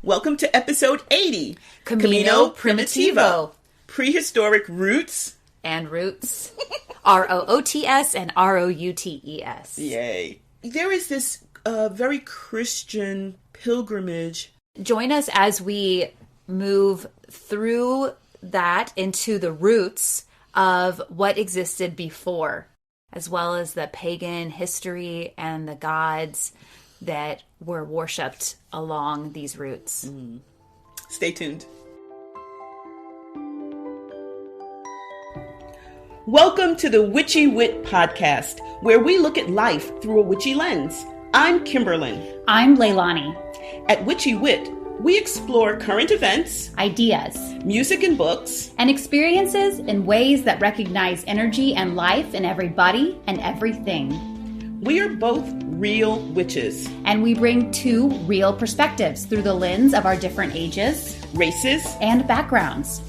Welcome to episode 80. Camino Primitivo. Prehistoric roots. And roots. R-O-O-T-S and R-O-U-T-E-S. Yay. There is this very Christian pilgrimage. Join us as we move through that into the roots of what existed before, as well as the pagan history and the gods that were worshipped along these routes. Stay tuned. Welcome to the Witchy Wit podcast, where we look at life through a witchy lens. I'm Kimberlyn. I'm Leilani. At Witchy Wit, we explore current events, Ideas, music and books, and experiences in ways that recognize energy and life in everybody and everything. We are both real witches. And we bring two real perspectives through the lens of our different ages, Races, and backgrounds.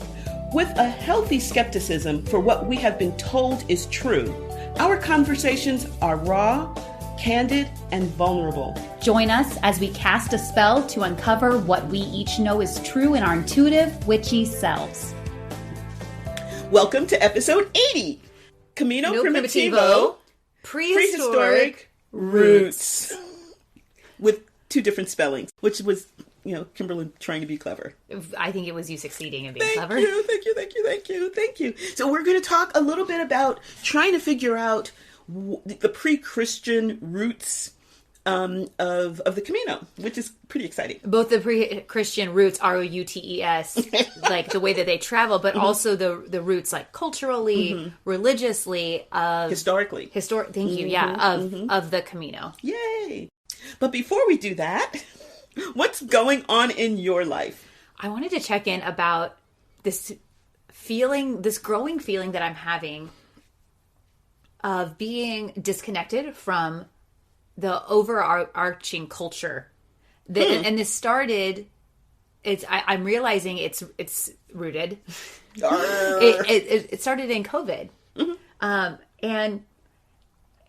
with a healthy skepticism for what we have been told is true. Our conversations are raw, candid, and vulnerable. Join us as we cast a spell to uncover what we each know is true in our intuitive, witchy selves. Welcome to episode 80. Camino Primitivo. Prehistoric roots. With two different spellings, which was, Kimberlyn trying to be clever. I think it was you succeeding in being clever. Thank you. So we're going to talk a little bit about trying to figure out the pre-Christian roots of the Camino, which is pretty exciting. Both the pre-Christian roots, R-O-U-T-E-S, like the way that they travel, but also the roots, like culturally, religiously, Historically. Thank you, of the Camino. Yay! But before we do that, what's going on in your life? I wanted to check in about this growing feeling that I'm having of being disconnected from the overarching culture. And this started, I'm realizing it's rooted. It started in COVID.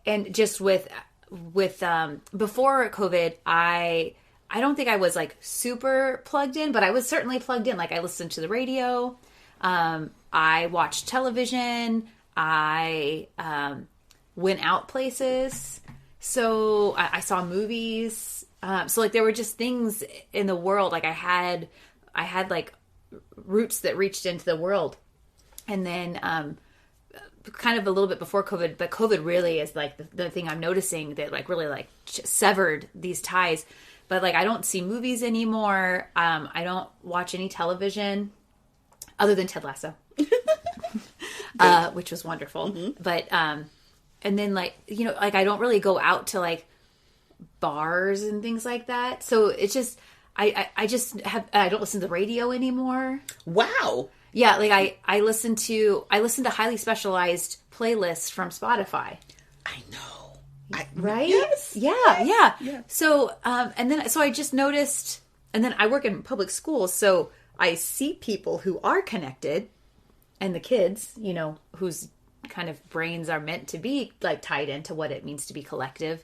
And just with before COVID, I don't think I was like super plugged in, but I was certainly plugged in. Like I listened to the radio, I watched television, I went out places, so I saw movies. So like there were just things in the world. Like I had like roots that reached into the world, and then kind of a little bit before COVID, but COVID really is like the thing I'm noticing that like really like severed these ties. But like I don't see movies anymore. I don't watch any television other than Ted Lasso, which was wonderful. But and then like like I don't really go out to like bars and things like that. So it's just I don't listen to the radio anymore. Wow. Yeah, like I listen to highly specialized playlists from Spotify. I know. Right? Yes. Yeah. So so I just noticed, and then I work in public schools, so I see people who are connected, and the kids, whose kind of brains are meant to be like tied into what it means to be collective.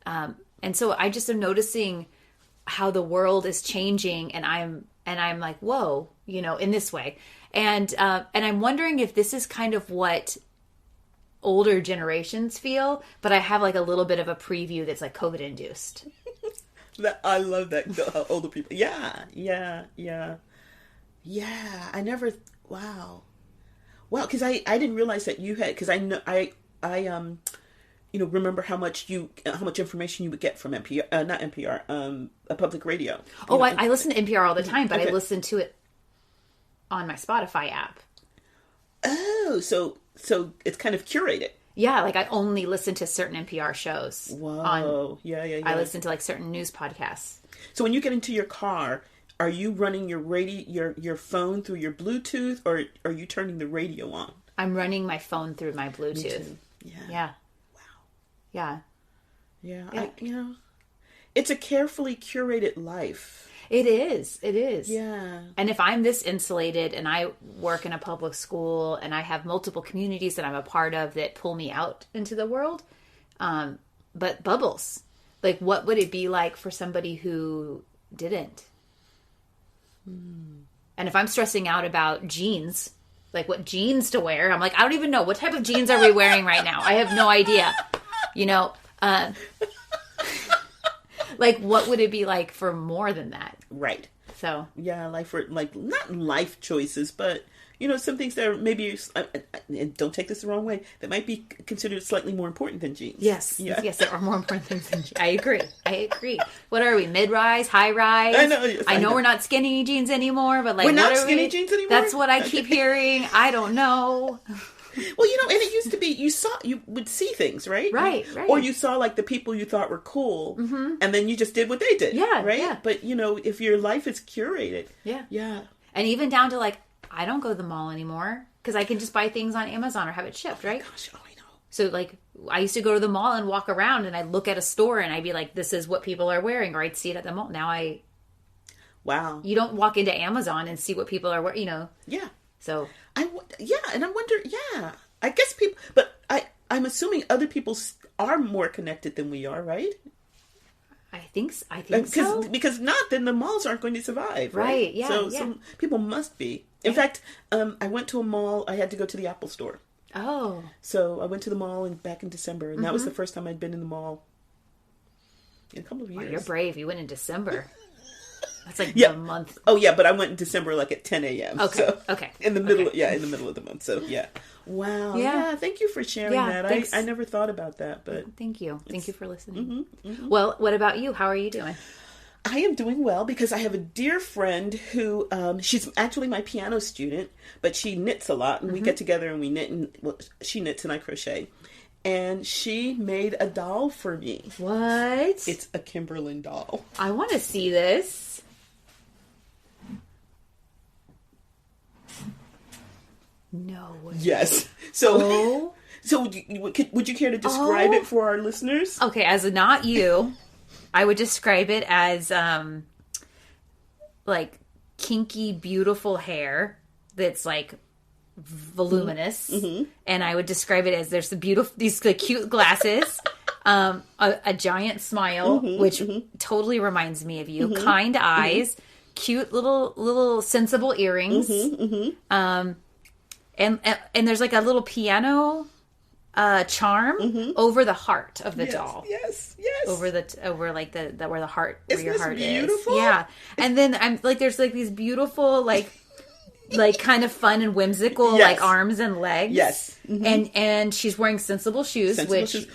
And so I just am noticing how the world is changing, and I'm like, whoa, in this way. And I'm wondering if this is kind of what older generations feel, but I have like a little bit of a preview that's like COVID induced. I love that. The older people. Yeah. I never, wow. Cause I didn't realize that you had, cause I know, I remember how much information you would get from NPR, not NPR, a public radio. I listen to NPR all the time, but okay. I listen to it on my Spotify app. Oh, so it's kind of curated. Yeah, like I only listen to certain NPR shows. Whoa. Yeah. I listen to like certain news podcasts. So when you get into your car, are you running your your phone through your Bluetooth, or are you turning the radio on? I'm running my phone through my Bluetooth. Yeah. Wow. Yeah. It's a carefully curated life. It is. Yeah. And if I'm this insulated and I work in a public school and I have multiple communities that I'm a part of that pull me out into the world, but bubbles, like what would it be like for somebody who didn't? And if I'm stressing out about jeans, like what jeans to wear, I'm like, I don't even know. What type of jeans are we wearing right now? I have no idea. You know, like what would it be like for more than that? Right. So. Yeah, like for, like, not life choices, but, you know, some things that are maybe, and don't take this the wrong way, that might be considered slightly more important than jeans. Yes. Yeah. Yes, there are more important things than jeans. I agree. What are we? Mid-rise? High-rise? I know. Yes, I know we're not skinny jeans anymore, but like, we're not what are skinny jeans anymore? That's what I keep hearing. I don't know. Well, you know, and it used to be, you would see things, right? Right. Or you saw, like, the people you thought were cool, and then you just did what they did. Yeah, right? yeah. But, you know, if your life is curated. Yeah. And even down to, like, I don't go to the mall anymore because I can just buy things on Amazon or have it shipped, right? Gosh, I know. So, like, I used to go to the mall and walk around and I'd look at a store and I'd be like, this is what people are wearing, or I'd see it at the mall. Now Wow. You don't walk into Amazon and see what people are wearing, you know. Yeah. So. And I wonder, I guess people, but I'm assuming other people are more connected than we are, right? I think so. Because not, then the malls aren't going to survive, right? Right, yeah. So some people must be. In fact, I went to a mall, I had to go to the Apple store. Oh. So I went to the mall back in December, and that was the first time I'd been in the mall in a couple of years. Wow, you're brave. You went in December. That's like the month. Oh, yeah, but I went in December, like, at 10 a.m. Okay, so okay. In the middle, in the middle of the month, so, yeah. Wow. Yeah, thank you for sharing that. I never thought about that, but... Thank you. Thank you for listening. Well, what about you? How are you doing? I am doing well because I have a dear friend who, she's actually my piano student, but she knits a lot, and we get together and we knit, and she knits and I crochet. And she made a doll for me. What? It's a Kimberlyn doll. I want to see this. No way. Yes. So, would you care to describe it for our listeners? Okay, as not you, I would describe it as like kinky, beautiful hair that's like voluminous, and I would describe it as there's these cute glasses, a giant smile, which totally reminds me of you, kind eyes, cute little sensible earrings, and there's like a little piano charm over the heart of the doll. Yes. Over like the where the heart, where Isn't your this heart beautiful? is. Yeah. And then I'm like, there's like these beautiful like kind of fun and whimsical like arms and legs. Yes. And she's wearing sensible shoes,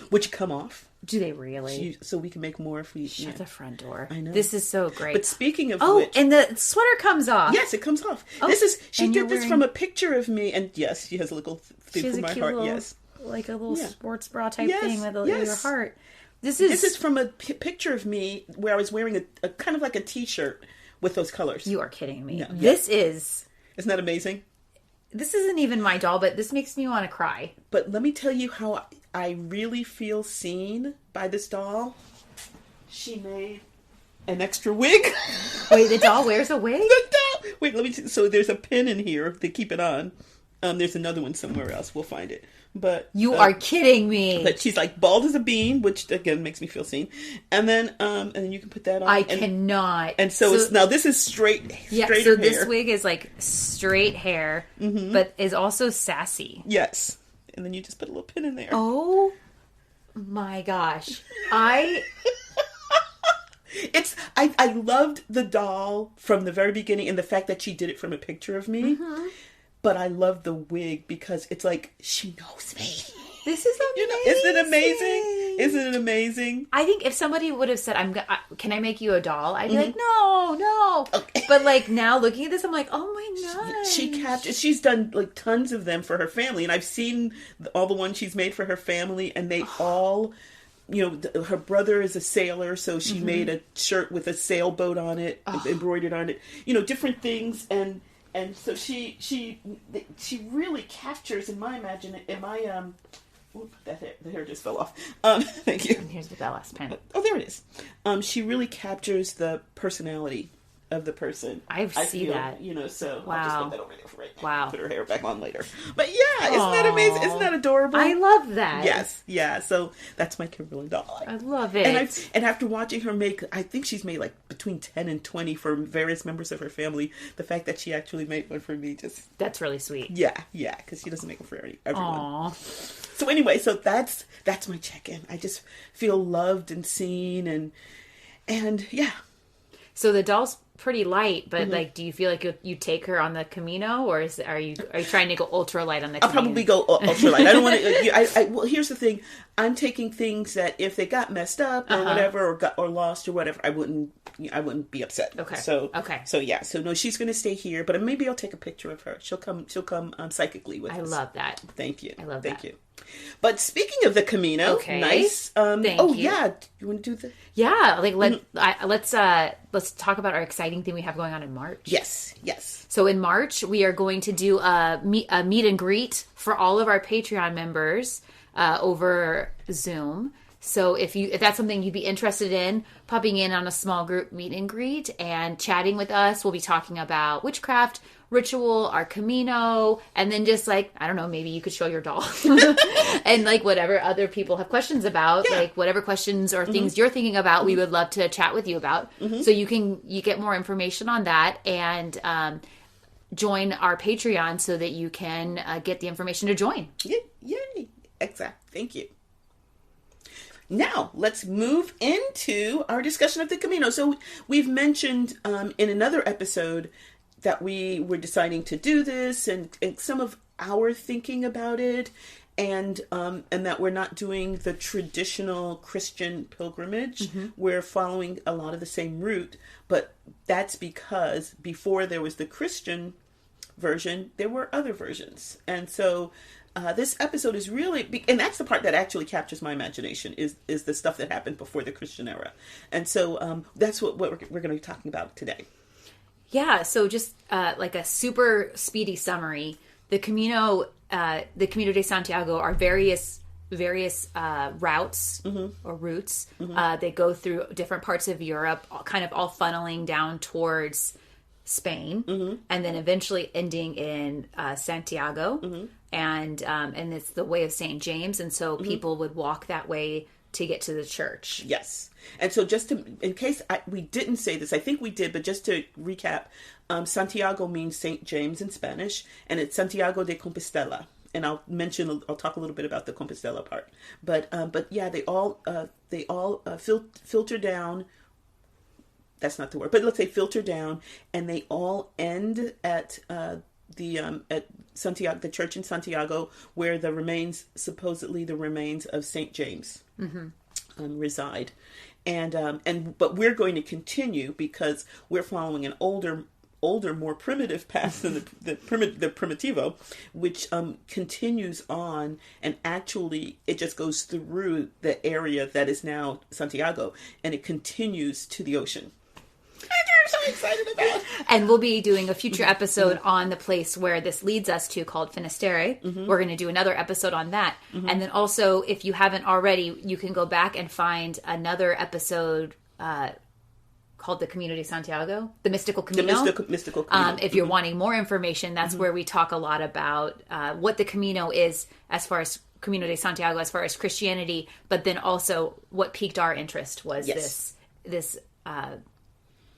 which come off. Do they really? So we can make more if we shut the front door. I know. This is so great. But speaking of which, and the sweater comes off. Yes, it comes off. She did this from a picture of me, and yes, she has a little thing for my heart. Yes, like a little sports bra type thing with your heart. This is from a picture of me where I was wearing a kind of like a t-shirt with those colors. You are kidding me. No, Isn't that amazing? This isn't even my doll, but this makes me want to cry. But let me tell you how I really feel seen by this doll. She made an extra wig. Wait, the doll wears a wig? The doll. Wait, let me see. So there's a pin in here to keep it on. There's another one somewhere else. We'll find it. But you are kidding me. But she's like bald as a bean, which again makes me feel seen. And then you can put that on. I cannot. And so it's now this is straight. Yeah. So hair. This wig is like straight hair, but is also sassy. Yes. And then you just put a little pin in there. Oh my gosh! I loved the doll from the very beginning, and the fact that she did it from a picture of me. But I love the wig because it's like, she knows me. This is amazing. Isn't it amazing? Isn't it amazing? I think if somebody would have said, can I make you a doll? I'd be like, no. Okay. But like now looking at this, I'm like, oh my gosh. She's done like tons of them for her family. And I've seen all the ones she's made for her family, and they all... her brother is a sailor, so she made a shirt with a sailboat on it, embroidered on it. Different things, and so she really captures in my the hair just fell off. Thank you. And here's the last pen. Oh, there it is. She really captures the personality of the person. I see that. So Wow. I'll just put that over there for right now. Wow. Put her hair back on later. But yeah, isn't that amazing? Isn't that adorable? I love that. Yes, yeah. So that's my Kimberlyn doll. I love it. And after watching her make, I think she's made like between 10 and 20 for various members of her family. The fact that she actually made one for me that's really sweet. Yeah, because she doesn't make them for everyone. Aww. So anyway, so that's my check-in. I just feel loved and seen and yeah. So the doll's pretty light, but like, do you feel like you take her on the Camino, or are you trying to go ultra light on the Camino? I'll probably go ultra light. I don't want to. Well, here's the thing. I'm taking things that if they got messed up or whatever, or lost or whatever, I wouldn't be upset. Okay. So yeah. So no, she's going to stay here, but maybe I'll take a picture of her. She'll come psychically with us. I love that. Thank you. I love Thank that. you. But speaking of the Camino, nice. Thank you. Yeah. You want to do the? Yeah. Like let's talk about our exciting thing we have going on in March. Yes. So in March, we are going to do a meet and greet for all of our Patreon members over Zoom. So if that's something you'd be interested in, popping in on a small group meet and greet and chatting with us, we'll be talking about witchcraft, ritual, our Camino, and then just like, I don't know, maybe you could show your doll and like whatever other people have questions about, like whatever questions or things you're thinking about, we would love to chat with you about. So you get more information on that and join our Patreon so that you can get the information to join. Yay. Exactly. Thank you. Now, let's move into our discussion of the Camino. So we've mentioned in another episode that we were deciding to do this and some of our thinking about it and that we're not doing the traditional Christian pilgrimage. We're following a lot of the same route, but that's because before there was the Christian version, there were other versions. And so this episode is really, and that's the part that actually captures my imagination, is the stuff that happened before the Christian era. And so that's what we're going to be talking about today. Yeah, so just like a super speedy summary, the Camino de Santiago are various routes or routes. They go through different parts of Europe, kind of all funneling down towards Spain, and then eventually ending in Santiago. And it's the way of St. James, and so people would walk that way to get to the church. Yes. And so just in case we didn't say this, I think we did, but just to recap, Santiago means St. James in Spanish, and it's Santiago de Compostela. And I'll talk a little bit about the Compostela part. But yeah, they all filter down. That's not the word, but let's say filter down, and they all end at Santiago, the church in Santiago, where supposedly the remains of Saint James reside, but we're going to continue because we're following an older, more primitive path than the Primitivo, which continues on, and actually it just goes through the area that is now Santiago, and it continues to the ocean. I'm so excited about. And we'll be doing a future episode on the place where this leads us to, called Finisterre. We're going to do another episode on that. And then also, if you haven't already, you can go back and find another episode called the Camino de Santiago, the Mystical Camino. The mystical Camino. If you're wanting more information, that's where we talk a lot about what the Camino is as far as Camino de Santiago, as far as Christianity, but then also what piqued our interest was this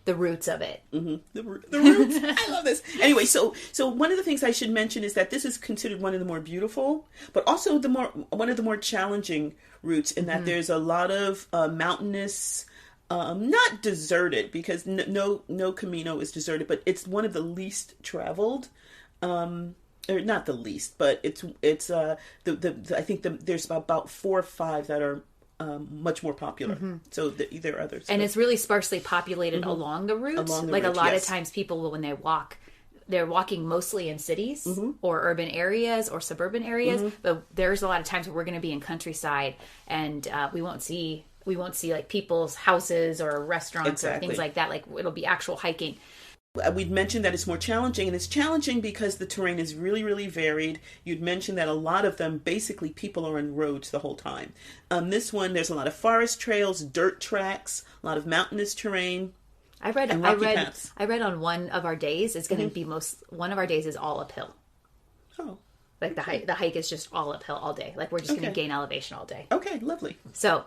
the roots of it. The roots. I love this. Anyway, so one of the things I should mention is that this is considered one of the more beautiful, but also one of the more challenging routes, in that there's a lot of mountainous, not deserted, because no Camino is deserted, but it's one of the least traveled, or not the least, but it's I think there's about 4 or 5 that are much more popular. So there are others. And it's really sparsely populated along the route. A lot of times people, when they walk, they're walking mostly in cities or urban areas or suburban areas. But there's a lot of times where we're going to be in countryside, and we won't see like people's houses or restaurants or things like that. Like, it'll be actual hiking. We'd mentioned that it's more challenging, and it's challenging because the terrain is really, really varied. You'd mentioned that a lot of them, basically, people are on roads the whole time. This one, there's a lot of forest trails, dirt tracks, a lot of mountainous terrain. and rocky paths. I read on one of our days it's going to be one of our days is all uphill. Oh. Like the hike is just all uphill all day. Like we're just going to gain elevation all day. Okay, lovely. So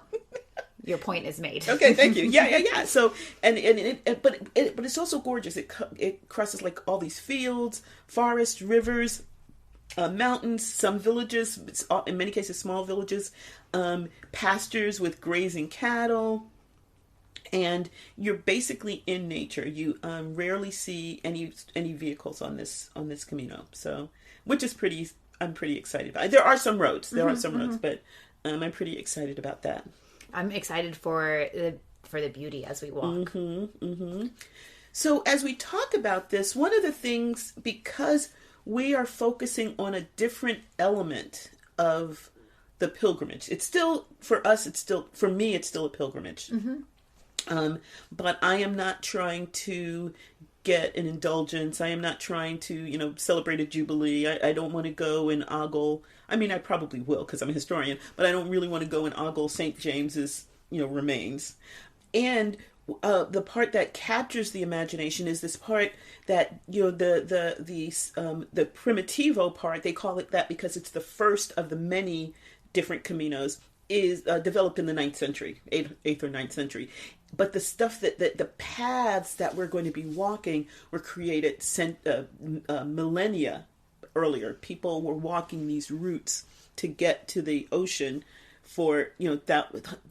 your point is made. Okay, thank you. Yeah. So but it's also gorgeous. It crosses like all these fields, forests, rivers, mountains, some villages, in many cases small villages, pastures with grazing cattle, and you're basically in nature. You rarely see any vehicles on this Camino. So, which is I'm pretty excited about. There are some roads. But I'm pretty excited about that. I'm excited for the beauty as we walk. So as we talk about this, one of the things, because we are focusing on a different element of the pilgrimage, it's still, for me, it's still a pilgrimage. But I am not trying to get an indulgence. I am not trying to, celebrate a jubilee. I don't want to go and ogle. I mean, I probably will because I'm a historian, but I don't really want to go and ogle St. James's, remains. And the part that captures the imagination is this part that, the Primitivo part, they call it that because it's the first of the many different Caminos, is developed in the 9th century, 8th or 9th century. But the stuff that the paths that we're going to be walking were created millennia earlier. People were walking these routes to get to the ocean for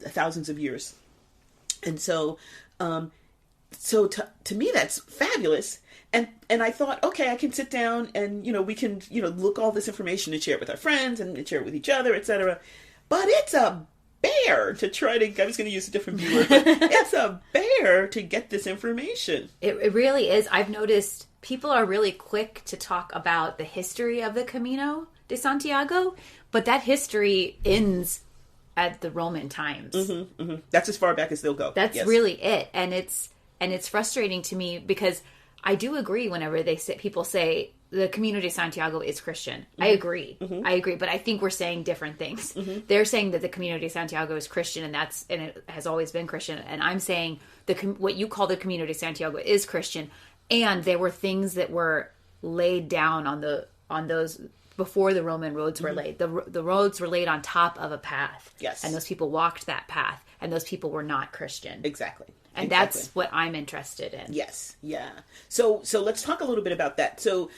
thousands of years, and so to me that's fabulous. And I thought, okay, I can sit down and we can look all this information and share it with our friends and share it with each other, etc. But it's a bear to try to, I was going to use a different viewer, but it's a bear to get this information. It really is. I've noticed people are really quick to talk about the history of the Camino de Santiago, but that history ends at the Roman times. That's as far back as they'll go. That's really it. And it's frustrating to me because I do agree whenever people say the Camino de Santiago is Christian. I agree. I agree. But I think we're saying different things. They're saying that the Camino de Santiago is Christian and it has always been Christian. And I'm saying what you call the Camino de Santiago is Christian. And there were things that were laid down on those before the Roman roads were laid. The roads were laid on top of a path. Yes. And those people walked that path. And those people were not Christian. Exactly. And that's what I'm interested in. Yes. Yeah. So let's talk a little bit about that. So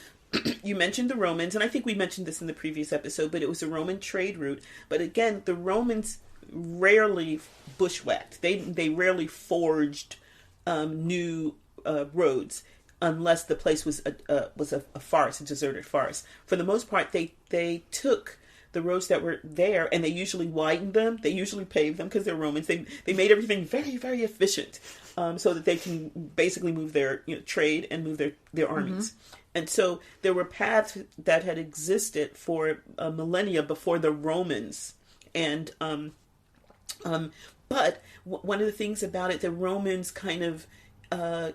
you mentioned the Romans, and I think we mentioned this in the previous episode, but it was a Roman trade route. But again, the Romans rarely bushwhacked. They rarely forged new roads unless the place was a forest, a deserted forest. For the most part, they took the roads that were there and they usually widened them. They usually paved them because they're Romans. They made everything very, very efficient so that they can basically move their trade and move their armies. And so there were paths that had existed for millennia before the Romans. And but one of the things about it, the Romans kind of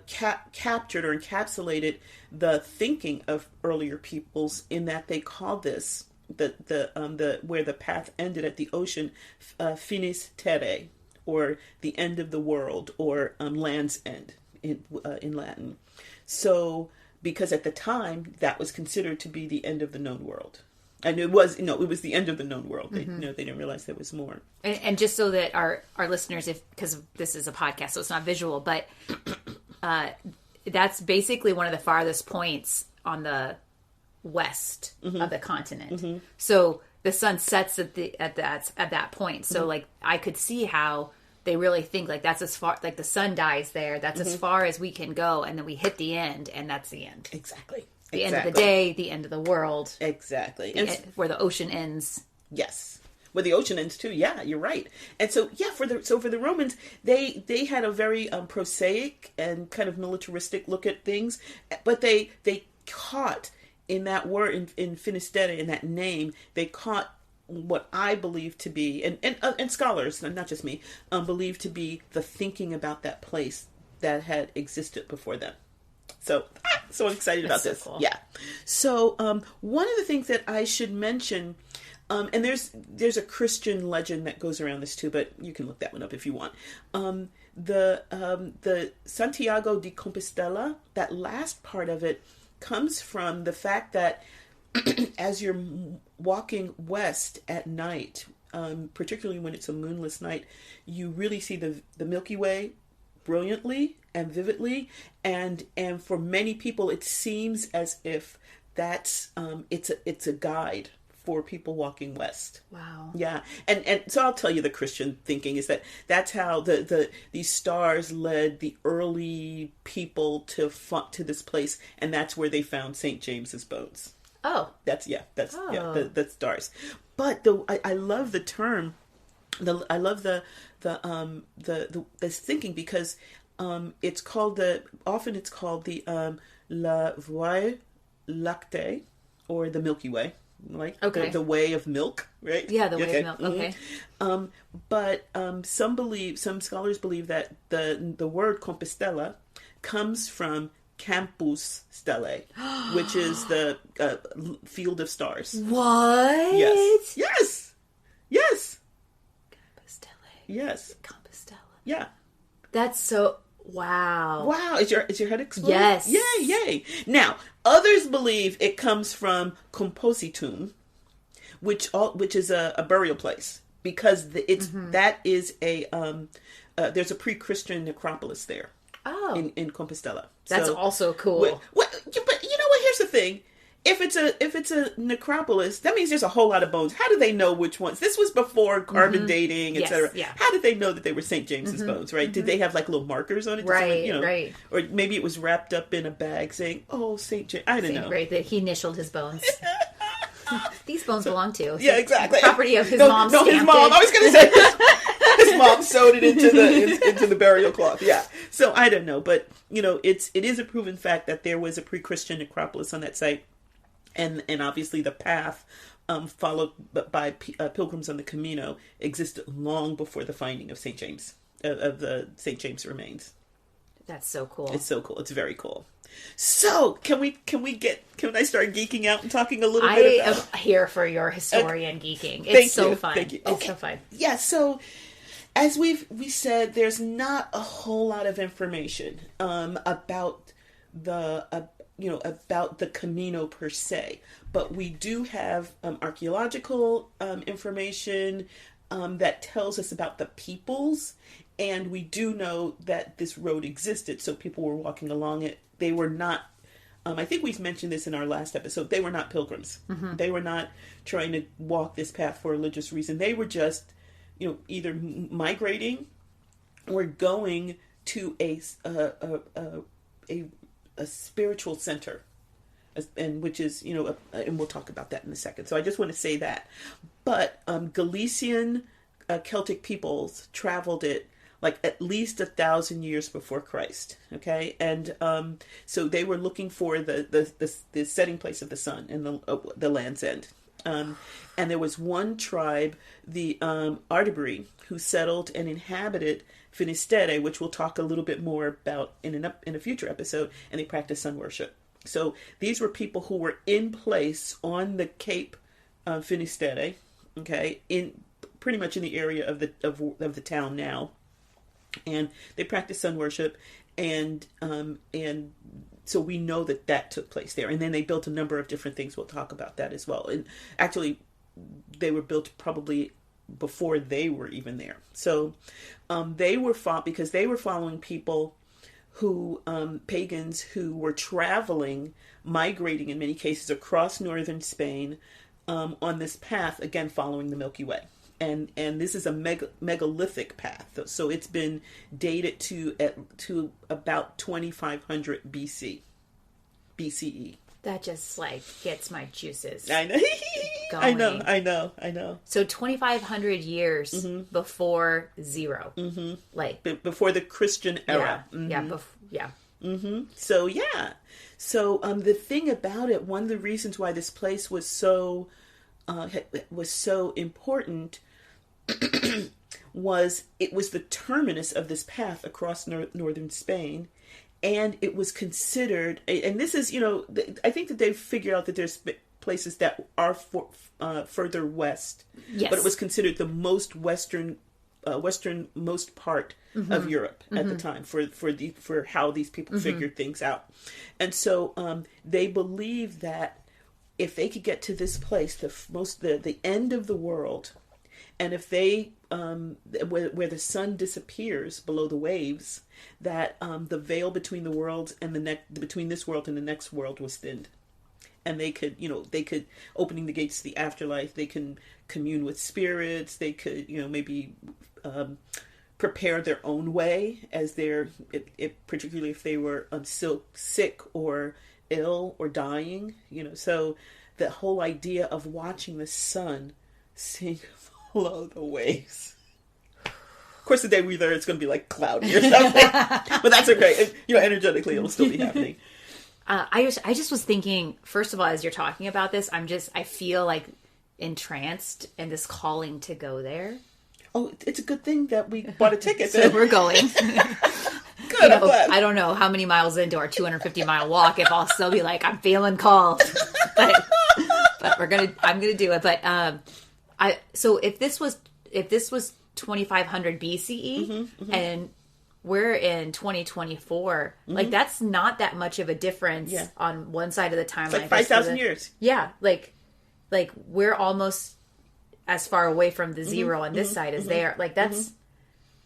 captured or encapsulated the thinking of earlier peoples in that they called this the where the path ended at the ocean, finis terrae, or the end of the world, or land's end in Latin. So because at the time that was considered to be the end of the known world. And it was the end of the known world. They they didn't realize there was more. And just so that our listeners, because this is a podcast, so it's not visual, but that's basically one of the farthest points on the west of the continent. So the sun sets at that point. So like I could see how they really think like that's as far, like the sun dies there. That's as far as we can go, and then we hit the end, and that's the end. Exactly. The end of the day, the end of the world. Exactly. Where the ocean ends. Yes. Where the ocean ends too. Yeah, you're right. And so, yeah, for the Romans, they had a very prosaic and kind of militaristic look at things, but they caught in that word, in Finisterre, in that name, they caught what I believe to be, and scholars, not just me, believe to be the thinking about that place that had existed before them. So I'm excited about this. Cool. Yeah. So one of the things that I should mention, and there's a Christian legend that goes around this too, but you can look that one up if you want. the Santiago de Compostela, that last part of it comes from the fact that as you're walking west at night, particularly when it's a moonless night, you really see the Milky Way brilliantly and vividly, and for many people it seems as if that's it's a guide for people walking west. Wow. Yeah. And so I'll tell you, the Christian thinking is that's how these stars led the early people to this place, and that's where they found St. James's bones. Oh. The stars. But I love the term. I love the thinking, because it's called the La Voie Lactée, or the Milky Way, like the way of milk, right? Yeah, the way of milk. Okay. But some scholars believe that the word Compostela comes from Campus Stellae, which is the field of stars. What? Yes. Compostela. Yes. Compostela. Yeah. That's so... Wow. Is your head exploding? Yes. Yay. Now, others believe it comes from compositum, which is a burial place, because that is there's a pre-Christian necropolis there. Oh. In Compostela. That's also cool. But you know what? Here's the thing. If it's a necropolis, that means there's a whole lot of bones. How do they know which ones? This was before carbon dating, etc. Yeah. How did they know that they were St. James's bones, right? Did they have like little markers on it? Right, right. Or maybe it was wrapped up in a bag saying, "Oh, St. James." I don't know. Right, that he initialed his bones. These bones belong to. Yeah, exactly. Property of his mom. No, his mom. I was going to say his mom sewed it into the burial cloth. Yeah. So I don't know, but it is a proven fact that there was a pre-Christian necropolis on that site. And obviously the path followed by pilgrims on the Camino existed long before the finding of St. James, of the St. James remains. That's so cool. It's so cool. It's very cool. So can I start geeking out and talking a little bit about... I am here for your historian geeking. It's so fun. Thank you. It's so fun. Yeah, so as we said, there's not a whole lot of information about the Camino per se, but we do have archaeological information that tells us about the peoples, and we do know that this road existed, so people were walking along it. They were not, I think we've mentioned this in our last episode, they were not pilgrims. Mm-hmm. They were not trying to walk this path for a religious reason. They were just, either migrating or going to a spiritual center, and which is, and we'll talk about that in a second. So I just want to say that. But Galician Celtic peoples traveled it like at least 1,000 years before Christ. Okay, and so they were looking for the setting place of the sun and the land's end. And there was one tribe, the Ardebri, who settled and inhabited Finisterre, which we'll talk a little bit more about in a future episode, and they practiced sun worship. So these were people who were in place on the Cape Finisterre, okay, in pretty much in the area of the town now, and they practiced sun worship, and so we know that took place there. And then they built a number of different things. We'll talk about that as well. And actually, they were built probably before they were even there. So they were because they were following people who, pagans who were traveling, migrating in many cases across northern Spain on this path, again, following the Milky Way. And this is a megalithic path. So it's been dated to about 2500 BCE. That just gets my juices. I know. Going. I know. So 2,500 years before zero, before the Christian era. Yeah. So yeah. So the thing about it, one of the reasons why this place was so important was it was the terminus of this path across northern Spain. And it was considered, and this is, I think that they've figured out that there's places that are further west. Yes. But it was considered the most western westernmost part of Europe at the time for how these people figured things out. And so they believe that if they could get to this place, the end of the world, and if they where the sun disappears below the waves, that the veil between the worlds and between this world and the next world was thinned. And they could, opening the gates to the afterlife, they can commune with spirits, they could, maybe prepare their own way as particularly if they were sick or ill or dying, so the whole idea of watching the sun sink below the waves. Of course, the day we're there, it's going to be like cloudy or something, but that's okay. Energetically, it'll still be happening. I just was thinking, first of all, as you're talking about this, I feel like entranced in this calling to go there. Oh, it's a good thing that we bought a ticket. So we're going. Good, I'm glad. I don't know how many miles into our 250-mile walk if I'll still be like, I'm feeling called. but I'm gonna do it. But so if this was 2500 BCE and we're in 2024, like that's not that much of a difference on one side of the timeline. It's like 5,000 years. Yeah, like we're almost as far away from the zero on this side as they are. Like that's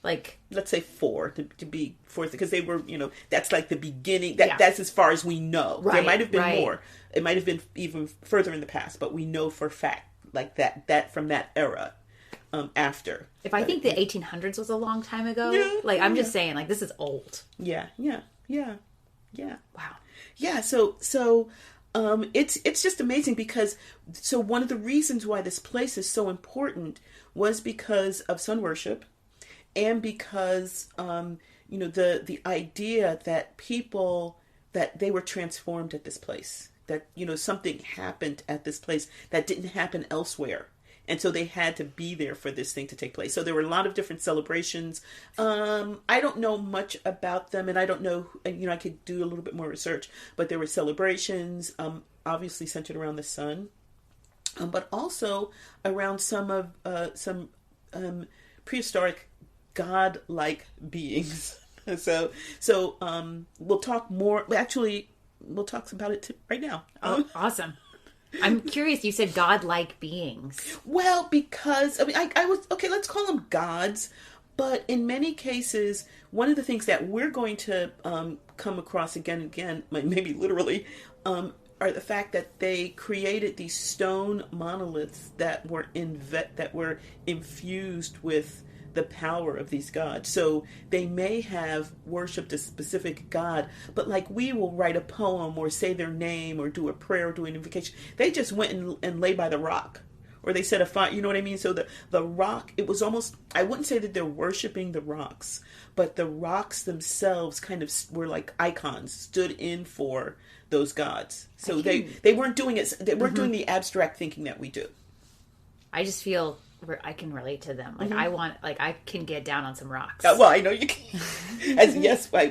like, let's say 4 to be fourth, because they were, that's like the beginning. That's as far as we know. Right, there might have been more. It might have been even further in the past, but we know for a fact like that from that era. After. If I think the 1800s was a long time ago, I'm just saying, like, this is old. Yeah. Wow. Yeah. So it's just amazing because one of the reasons why this place is so important was because of sun worship, and because the idea that people that they were transformed at this place, that something happened at this place that didn't happen elsewhere. And so they had to be there for this thing to take place. So there were a lot of different celebrations. I don't know much about them, and I don't know, I could do a little bit more research, but there were celebrations, obviously centered around the sun, but also around some prehistoric god-like beings. So we'll talk more. Actually, we'll talk about it right now. Awesome. I'm curious, you said godlike beings. Well, because, I was, okay, let's call them gods, but in many cases, one of the things that we're going to come across again and again, maybe literally, are the fact that they created these stone monoliths that were infused with the power of these gods. So they may have worshipped a specific god, but like we will write a poem or say their name or do a prayer or do an invocation. They just went and lay by the rock, or they set a fire. You know what I mean? So the rock, it was almost, I wouldn't say that they're worshiping the rocks, but the rocks themselves kind of were like icons, stood in for those gods. So they weren't doing it. They weren't doing the abstract thinking that we do. I just feel I can relate to them. Like I can get down on some rocks. Well, I know you can.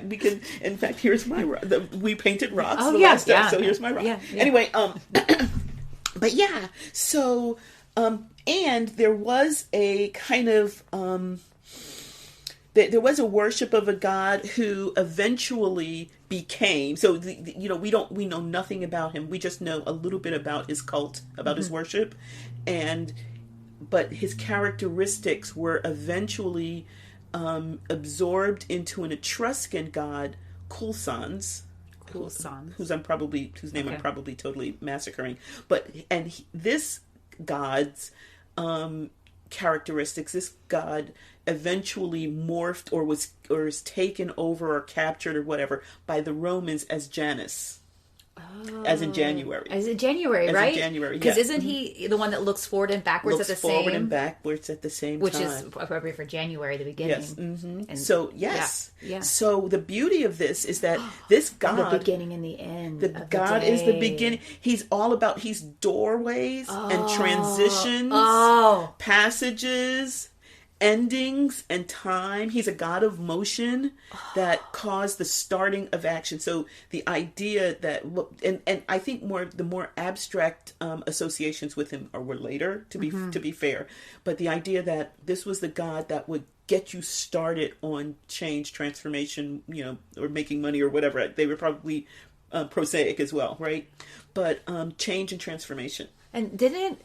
We can. In fact, here's my rock. We painted rocks last time, so here's my rock. Yeah. Anyway, but yeah. So, and there was a kind of there was a worship of a god who eventually became. So we know nothing about him. We just know a little bit about his cult, about his worship, but his characteristics were eventually absorbed into an Etruscan god, Coulson's, whose name I'm probably totally massacring. This god's characteristics, this god eventually morphed or was taken over or captured or whatever by the Romans as Janus. As in January. As in January, right? As in January, because isn't he the one that looks forward and backwards at the same? Forward and backwards at the same which time. Which is appropriate for January, the beginning. Yes. Mm-hmm. And so, yes. Yeah. So the beauty of this is that this God... the beginning and the end. The God is the beginning. He's all about... He's doorways and transitions, passages, endings, and time. He's a god of motion that caused the starting of action. So the idea that, and I think the more abstract associations with him were later, to be fair, but the idea that this was the god that would get you started on change, transformation, or making money or whatever. They were probably prosaic as well, right? But change and transformation. And didn't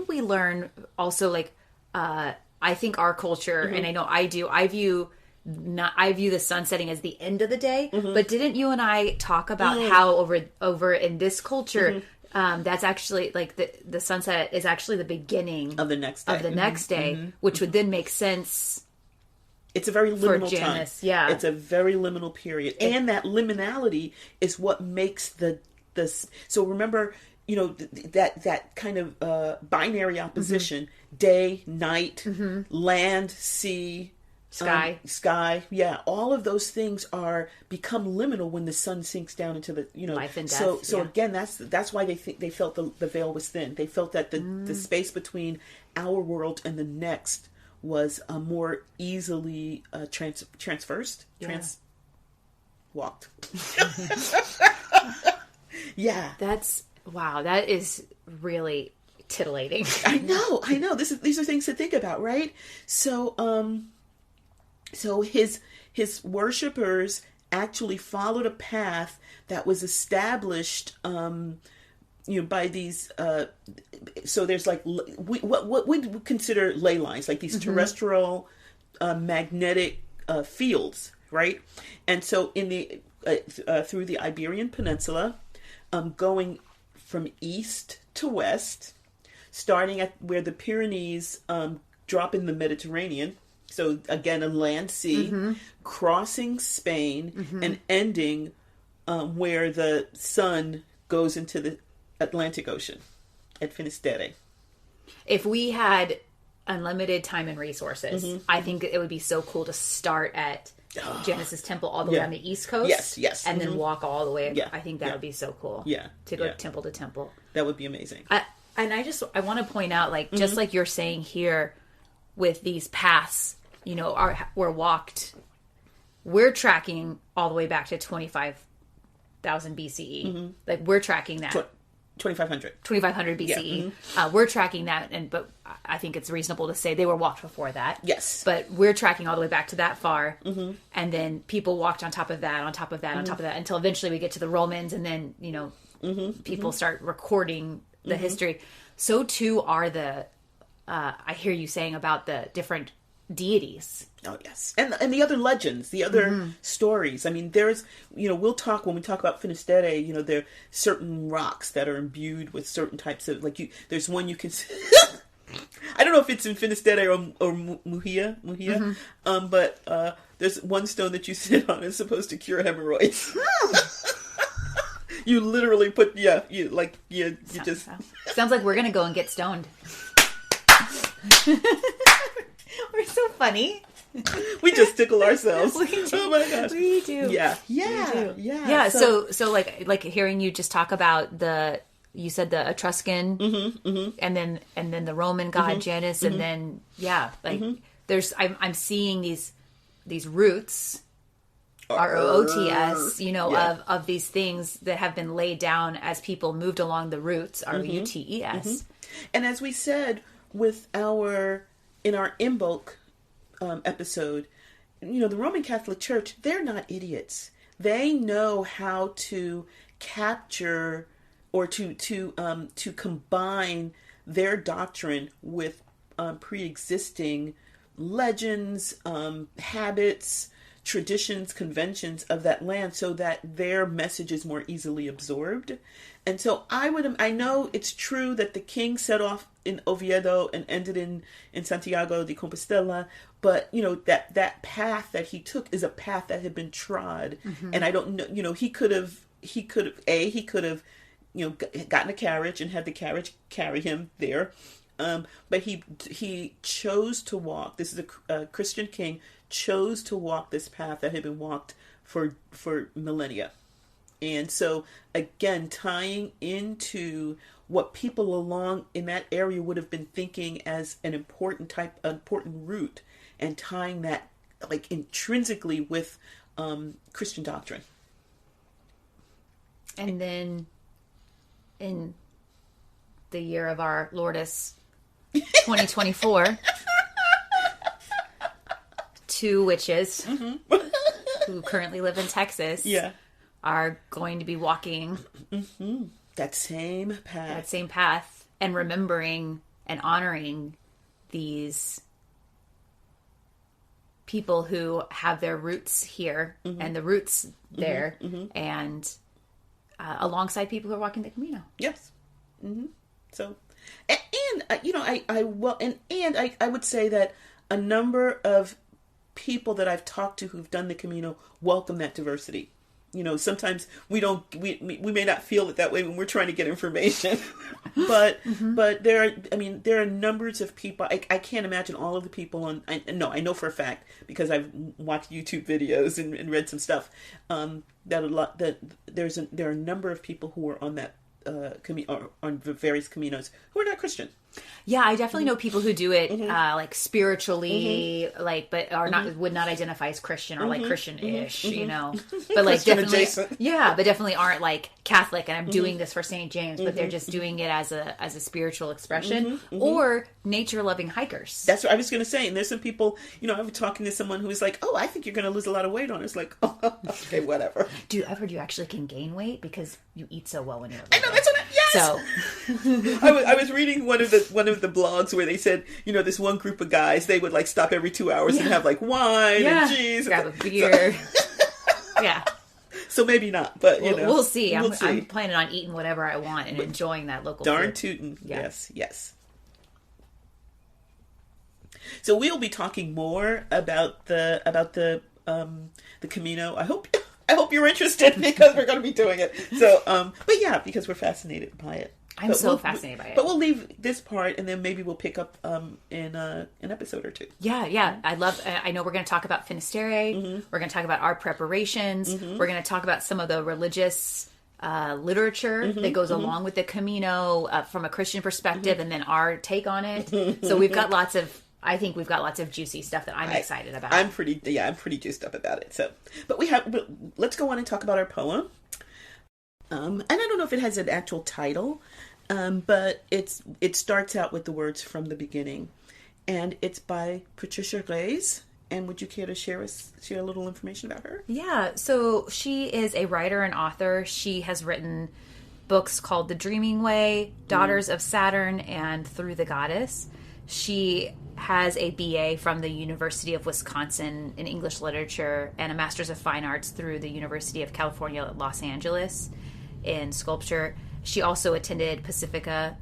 we learn also, like, I think our culture, and I know I do, I view the sun setting as the end of the day, but didn't you and I talk about how over in this culture, that's actually, like, the sunset is actually the beginning of the next day, which would then make sense. It's a very liminal time. Yeah. It's a very liminal period. And that liminality is what makes so remember, that kind of binary opposition, day, night, land, sea, sky. Yeah. All of those things become liminal when the sun sinks down into the, life and death. So again, that's why they felt the veil was thin. They felt that the space between our world and the next was more easily traversed, walked. Yeah. Wow, that is really titillating. I know. These are things to think about, right? So his worshipers actually followed a path that was established, by these. So there's like what we consider ley lines, like these terrestrial magnetic fields, right? And so in the through the Iberian Peninsula, going from east to west, starting at where the Pyrenees drop in the Mediterranean. So again, a land sea, crossing Spain and ending where the sun goes into the Atlantic Ocean at Finisterre. If we had unlimited time and resources, I think it would be so cool to start at Genesis Temple all the way on the East Coast. Yes. And then walk all the way. Yeah. I think that would be so cool. Yeah. To go temple to temple. That would be amazing. And I want to point out, like, just like you're saying here with these paths, we're tracking all the way back to 25,000 BCE. Like, we're tracking that. 2500 BCE. We're tracking that, but I think it's reasonable to say they were walked before that. Yes. But we're tracking all the way back to that far. And then people walked on top of that, on top of that, on top of that, until eventually we get to the Romans, and then, people start recording the history. So too are I hear you saying about the different deities. Oh, yes. And the other legends, the other stories. I mean, there's, we'll talk, when we talk about Finisterre, there are certain rocks that are imbued with certain types of, like, there's one you can I don't know if it's in Finisterre or Mujia, but there's one stone that you sit on is supposed to cure hemorrhoids. You literally put, you just... Sounds like we're going to go and get stoned. We're so funny. We just tickle ourselves. We do. Oh my gosh. We do. Yeah. Yeah. So like hearing you just talk about you said the Etruscan, and then the Roman god Janus, and then there's I'm seeing these roots, ROOTS, of these things that have been laid down as people moved along the routes, RUTES. And as we said in our Imbolc episode, the Roman Catholic Church, they're not idiots. They know how to capture or to combine their doctrine with pre-existing legends, habits, traditions, conventions of that land, so that their message is more easily absorbed. And so I know it's true that the king set off in Oviedo and ended in Santiago de Compostela, but that path that he took is a path that had been trod. And I don't know, he could have gotten a carriage and had the carriage carry him there, but he chose to walk. This is a Christian king, chose to walk this path that had been walked for millennia. And so, again, tying into what people along in that area would have been thinking as an important route, and tying that like intrinsically with Christian doctrine. And then in the year of our Lordess 2024, two witches who currently live in Texas are going to be walking that same path and remembering and honoring these people who have their roots here and the roots there, and alongside people who are walking the Camino. Yes. So, and you know, I would say that a number of people that I've talked to who've done the Camino welcome that diversity. You know, sometimes we may not feel it that way when we're trying to get information, but there are numbers of people. I can't imagine all of the people I know for a fact, because I've watched YouTube videos and read some stuff, there are a number of people who are on that on various Caminos who are not Christian. Yeah, I definitely know people who do it like spiritually, like, but are not would not identify as Christian or like Christian-ish, you know. But like definitely, adjacent. But definitely aren't like Catholic. And I'm doing this for St. James, but they're just doing it as a spiritual expression, or nature-loving hikers. That's what I was going to say. And there's some people, you know, I was talking to someone who was like, "Oh, I think you're going to lose a lot of weight on." It's like, oh, okay, whatever. Dude, I've heard you actually can gain weight because you eat so well when you're. I know, that's what. Yes. So I was reading one of the blogs where they said, you know, this one group of guys, they would like stop every 2 hours and have like wine and cheese, grab a beer. So, so maybe not, but you know, we'll see. I'm planning on eating whatever I want and enjoying that local darn food. tootin'. Yes. So we'll be talking more about the Camino. I hope you're interested, because we're going to be doing it. So, but yeah, because we're fascinated by it. I'm so fascinated by it. But we'll leave this part, and then maybe we'll pick up in an episode or two. Yeah. I know we're going to talk about Finisterre. We're going to talk about our preparations. We're going to talk about some of the religious literature that goes along with the Camino from a Christian perspective, and then our take on it. So we've got I think we've got lots of juicy stuff that I'm excited about. I'm pretty juiced up about it. So, but let's go on and talk about our poem. And I don't know if it has an actual title, but it starts out with the words "From the Beginning," and it's by Patricia Reyes. And would you care to share a little information about her? Yeah, so she is a writer and author. She has written books called The Dreaming Way, Daughters of Saturn, and Through the Goddess. She has a BA from the University of Wisconsin in English Literature and a Master's of Fine Arts through the University of California at Los Angeles in sculpture. She also attended Pacifica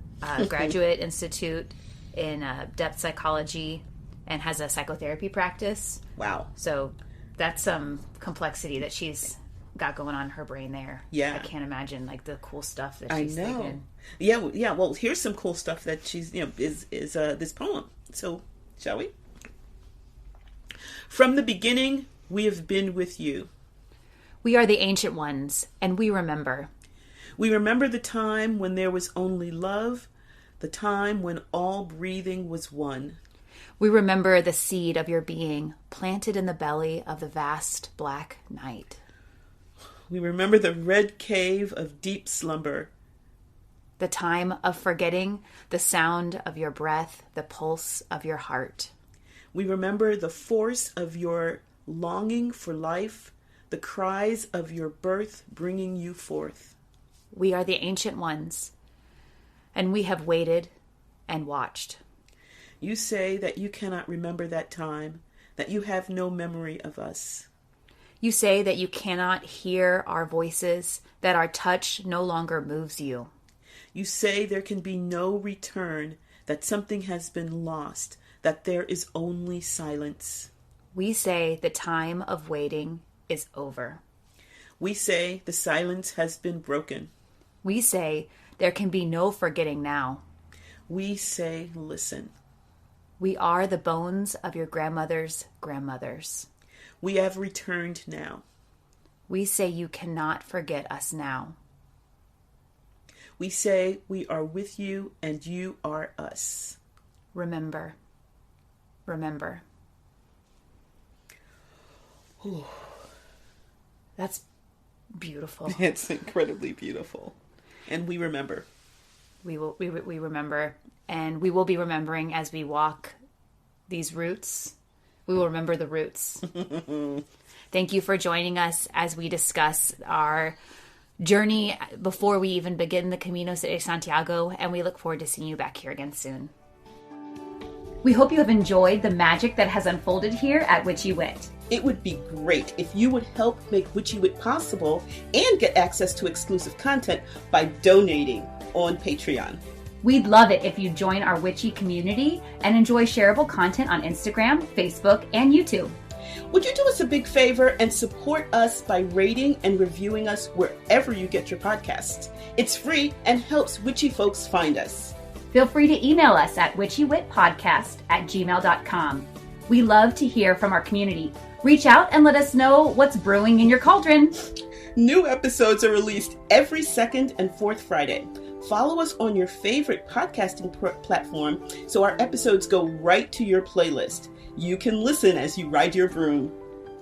Graduate Institute in depth psychology and has a psychotherapy practice. Wow. So that's some complexity that she's got going on in her brain there. Yeah. I can't imagine like the cool stuff that she's thinking. Yeah. Well, here's some cool stuff that she's, is this poem. So, shall we? From the beginning, we have been with you. We are the ancient ones, and we remember. We remember the time when there was only love, the time when all breathing was one. We remember the seed of your being planted in the belly of the vast black night. We remember the red cave of deep slumber. The time of forgetting, the sound of your breath, the pulse of your heart. We remember the force of your longing for life, the cries of your birth bringing you forth. We are the ancient ones, and we have waited and watched. You say that you cannot remember that time, that you have no memory of us. You say that you cannot hear our voices, that our touch no longer moves you. You say there can be no return, that something has been lost, that there is only silence. We say the time of waiting is over. We say the silence has been broken. We say there can be no forgetting now. We say listen. We are the bones of your grandmother's grandmothers. We have returned now. We say you cannot forget us now. We say we are with you and you are us. Remember. Remember. Ooh. That's beautiful. It's incredibly beautiful. And we remember. We remember, and we will be remembering as we walk these routes We will remember the roots. Thank you for joining us as we discuss our journey before we even begin the Camino de Santiago, and we look forward to seeing you back here again soon. We hope you have enjoyed the magic that has unfolded here at Witchy Wit. It would be great if you would help make Witchy Wit possible and get access to exclusive content by donating on Patreon. We'd love it if you join our Witchy community and enjoy shareable content on Instagram, Facebook, and YouTube. Would you do us a big favor and support us by rating and reviewing us wherever you get your podcasts? It's free and helps witchy folks find us. Feel free to email us at witchywitpodcast@gmail.com. We love to hear from our community. Reach out and let us know what's brewing in your cauldron. New episodes are released every second and fourth Friday. Follow us on your favorite podcasting platform so our episodes go right to your playlist. You can listen as you ride your broom.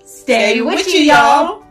Stay witchy, y'all!